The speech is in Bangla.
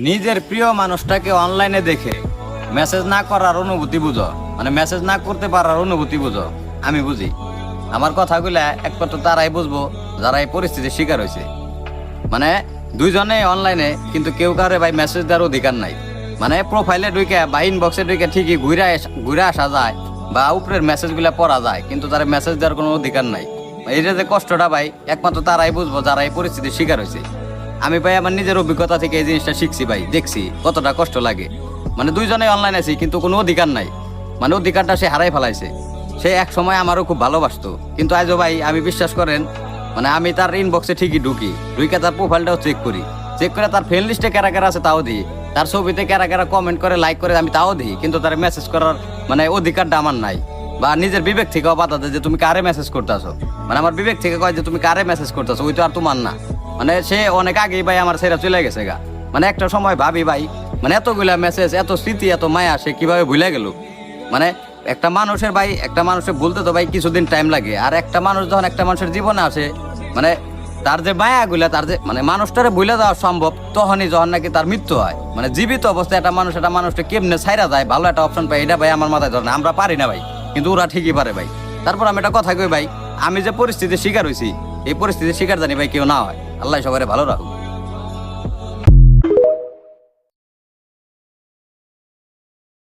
নিজের প্রিয় মানুষটাকে অনলাইনে দেখে মেসেজ না করার অনুভূতি বুঝো, মানে মেসেজ না করতে পারার অনুভূতি বুঝো। আমি বুঝি। আমার কথাগুলা একমাত্র তারাই বুঝবো যারা এই পরিস্থিতির শিকার হয়েছে। মানে দুইজনে অনলাইনে, কিন্তু কেউ কারে ভাই মেসেজ দেওয়ার অধিকার নাই। মানে প্রোফাইলে ঢুকে বা ইনবক্সে ঢুকে ঠিকই ঘুরে আসা যায় বা উপরের মেসেজগুলা পড়া যায়, কিন্তু তার মেসেজ দেওয়ার কোনো অধিকার নাই। এইটা যে কষ্টটা ভাই একমাত্র তারাই বুঝবো যারা এই পরিস্থিতির শিকার হয়েছে। আমি ভাই আমার নিজের অভিজ্ঞতা থেকে এই জিনিসটা শিখছি ভাই, দেখছি কতটা কষ্ট লাগে। মানে দুইজনে অনলাইন আছি কিন্তু কোনো অধিকার নাই, মানে অধিকারটা সে হারাই ফেলাইছে। সে এক সময় আমারও খুব ভালোবাসতো, কিন্তু আজও ভাই আমি বিশ্বাস করেন, মানে আমি তার ইনবক্সে ঠিকই ঢুকে তার প্রোফাইলটাও চেক করে তার ফ্রেন্ড লিস্টে কারা কারা আছে তাও দিই, তার ছবিতে কারা কারা কমেন্ট করে লাইক করে আমি তাও দিই, কিন্তু তার মেসেজ করার মানে অধিকারটা আমার নাই। বা নিজের বিবেক থেকেও বাধা দেয় যে তুমি কারে মেসেজ করতেছো, মানে আমার বিবেক থেকে কয় যে তুমি কারে মেসেজ করতেছো, ওই তো আর তোমার না। মানে সে অনেক আগেই ভাই আমার ছেড়ে চলে গেছে গা। মানে একটা সময় ভাবি ভাই, মানে এতগুলা মেসেজ, এত স্মৃতি, এত মায়া সে কিভাবে ভুলে গেল। মানে একটা মানুষের ভাই, একটা মানুষের বলতে তো ভাই কিছুদিন টাইম লাগে। আর একটা মানুষ যখন একটা মানুষের জীবনে আসে, মানে তার যে মায়াগুলা, তার যে মানে মানুষটারে ভুলে দেওয়া সম্ভব তখনই যখন নাকি তার মৃত্যু হয়। মানে জীবিত অবস্থায় একটা মানুষটা কেমনে ছাইরা যায়, ভালো একটা অপশন পাই, এটা ভাই আমার মাথায় ধরে না। আমরা পারি না ভাই, কিন্তু ওরা ঠিকই পারে ভাই। তারপর আমি একটা কথা কই ভাই, আমি যে পরিস্থিতির শিকার হয়েছি, এই পরিস্থিতির শিকার জানি ভাই কেউ না হয়। আল্লাহ সবাই ভালো রাখুক।